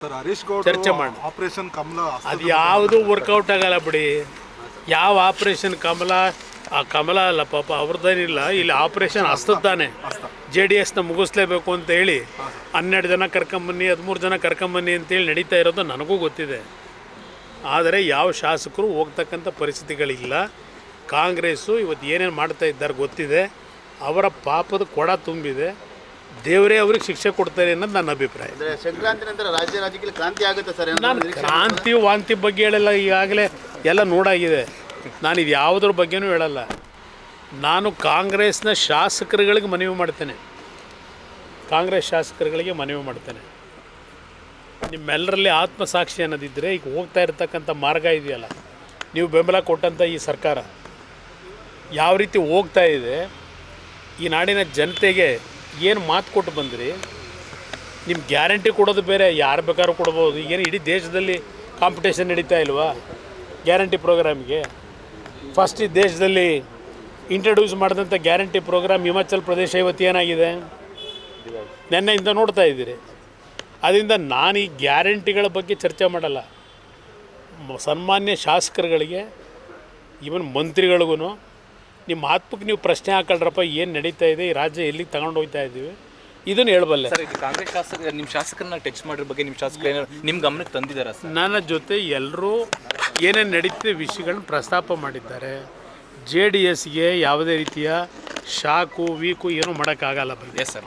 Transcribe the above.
Sir Harish Gowda ಚರ್ಚೆ ಮಾಡಿ operation ಕಮಲ ಅದು ಯಾವುದು ವರ್ಕೌಟ್ ಆಗಲ್ಲ ಬಿಡಿ. ಯಾವ ಆಪರೇಷನ್ ಕಮಲ ಕಮಲ ಅಲ್ಲ ಪಾಪ ಅವ್ರದ್ದೇನಿಲ್ಲ. ಇಲ್ಲಿ ಆಪರೇಷನ್ ಹಸ್ತದ್ದಾನೆ. JDSನ ಮುಗಿಸ್ಲೇಬೇಕು ಅಂತ ಹೇಳಿ 12 ಜನ ಕರ್ಕೊಂಬನ್ನಿ 13 ಜನ ಕರ್ಕೊಂಬನ್ನಿ ಅಂತೇಳಿ ನಡೀತಾ ಇರೋದು ನನಗೂ ಗೊತ್ತಿದೆ. ಆದರೆ ಯಾವ ಶಾಸಕರು ಹೋಗ್ತಕ್ಕಂಥ ಪರಿಸ್ಥಿತಿಗಳಿಲ್ಲ. ಕಾಂಗ್ರೆಸ್ಸು ಇವತ್ತು ಏನೇನು ಮಾಡ್ತಾ ಇದ್ದಾರೆ ಗೊತ್ತಿದೆ. ಅವರ ಪಾಪದ ಕೊಡ ತುಂಬಿದೆ. ದೇವರೇ ಅವ್ರಿಗೆ ಶಿಕ್ಷೆ ಕೊಡ್ತಾರೆ ಅನ್ನೋದು ನನ್ನ ಅಭಿಪ್ರಾಯ. ಸಂಕ್ರಾಂತಿ ನಂತರ ರಾಜ್ಯ ರಾಜಕೀಯ ಕ್ರಾಂತಿ ಆಗುತ್ತೆ ಸರ್. ನಾನು ಕ್ರಾಂತಿ ವಾಂತಿ ಬಗ್ಗೆ ಹೇಳಲ್ಲ. ಈಗಾಗಲೇ ಎಲ್ಲ ನೋಡಾಗಿದೆ. ನಾನು ಇದು ಯಾವುದ್ರ ಬಗ್ಗೆನೂ ಹೇಳಲ್ಲ. ನಾನು ಕಾಂಗ್ರೆಸ್ನ ಶಾಸಕರುಗಳಿಗೆ ಮನವಿ ಮಾಡ್ತೇನೆ. ಕಾಂಗ್ರೆಸ್ ಶಾಸಕರುಗಳಿಗೆ ಮನವಿ ಮಾಡ್ತೇನೆ, ನಿಮ್ಮೆಲ್ಲರಲ್ಲಿ ಆತ್ಮಸಾಕ್ಷಿ ಅನ್ನೋದಿದ್ದರೆ ಈಗ ಹೋಗ್ತಾ ಇರ್ತಕ್ಕಂಥ ಮಾರ್ಗ ಇದೆಯಲ್ಲ, ನೀವು ಬೆಂಬಲ ಕೊಟ್ಟಂಥ ಈ ಸರ್ಕಾರ ಯಾವ ರೀತಿ ಹೋಗ್ತಾ ಇದೆ, ಈ ನಾಡಿನ ಜನತೆಗೆ ಏನು ಮಾತು ಕೊಟ್ಟು ಬಂದ್ರಿ. ನಿಮ್ಮ ಗ್ಯಾರಂಟಿ ಕೊಡೋದು ಬೇರೆ, ಯಾರು ಬೇಕಾದ್ರೂ ಕೊಡ್ಬೋದು. ಏನು ಇಡೀ ದೇಶದಲ್ಲಿ ಕಾಂಪಿಟೇಷನ್ ನಡೀತಾ ಇಲ್ವಾ ಗ್ಯಾರಂಟಿ ಪ್ರೋಗ್ರಾಮ್ಗೆ? ಫಸ್ಟ್ ಈ ದೇಶದಲ್ಲಿ ಇಂಟ್ರಡ್ಯೂಸ್ ಮಾಡಿದಂಥ ಗ್ಯಾರಂಟಿ ಪ್ರೋಗ್ರಾಮ್ ಹಿಮಾಚಲ್ ಪ್ರದೇಶ ಇವತ್ತು ಏನಾಗಿದೆ ನೆನ್ನೆಯಿಂದ ನೋಡ್ತಾ ಇದ್ದೀರಿ. ಅದರಿಂದ ನಾನು ಈ ಗ್ಯಾರಂಟಿಗಳ ಬಗ್ಗೆ ಚರ್ಚೆ ಮಾಡಲ್ಲ. ಸನ್ಮಾನ್ಯ ಶಾಸಕರುಗಳಿಗೆ ಈವನ್ ಮಂತ್ರಿಗಳಿಗೂ ನಿಮ್ಮ ಆತ್ಮಕ್ಕೆ ನೀವು ಪ್ರಶ್ನೆ ಹಾಕೊಳ್ರಪ್ಪ, ಏನು ನಡೀತಾ ಇದೆ, ಈ ರಾಜ್ಯ ಎಲ್ಲಿಗೆ ತಗೊಂಡು ಹೋಗ್ತಾ ಇದ್ದೀವಿ, ಇದನ್ನು ಹೇಳಬಲ್ಲೆ. ಸರ್, ಇದು ಕಾಂಗ್ರೆಸ್ ಶಾಸಕ ನಿಮ್ಮ ಶಾಸಕರನ್ನ ಟಚ್ ಮಾಡಿರೋ ಬಗ್ಗೆ ನಿಮ್ಮ ಶಾಸಕರು ಏನಾದ್ರು ನಿಮ್ಮ ಗಮನಕ್ಕೆ ತಂದಿದ್ದಾರಾ ಸರ್? ನನ್ನ ಜೊತೆ ಎಲ್ಲರೂ ಏನೇನು ನಡೀತಿದೆ ವಿಷಯಗಳನ್ನ ಪ್ರಸ್ತಾಪ ಮಾಡಿದ್ದಾರೆ. JDSಗೆ ಯಾವುದೇ ರೀತಿಯ ಶಾಕು ವೀಕು ಏನೂ ಮಾಡೋಕ್ಕಾಗಲ್ಲ. Yes sir.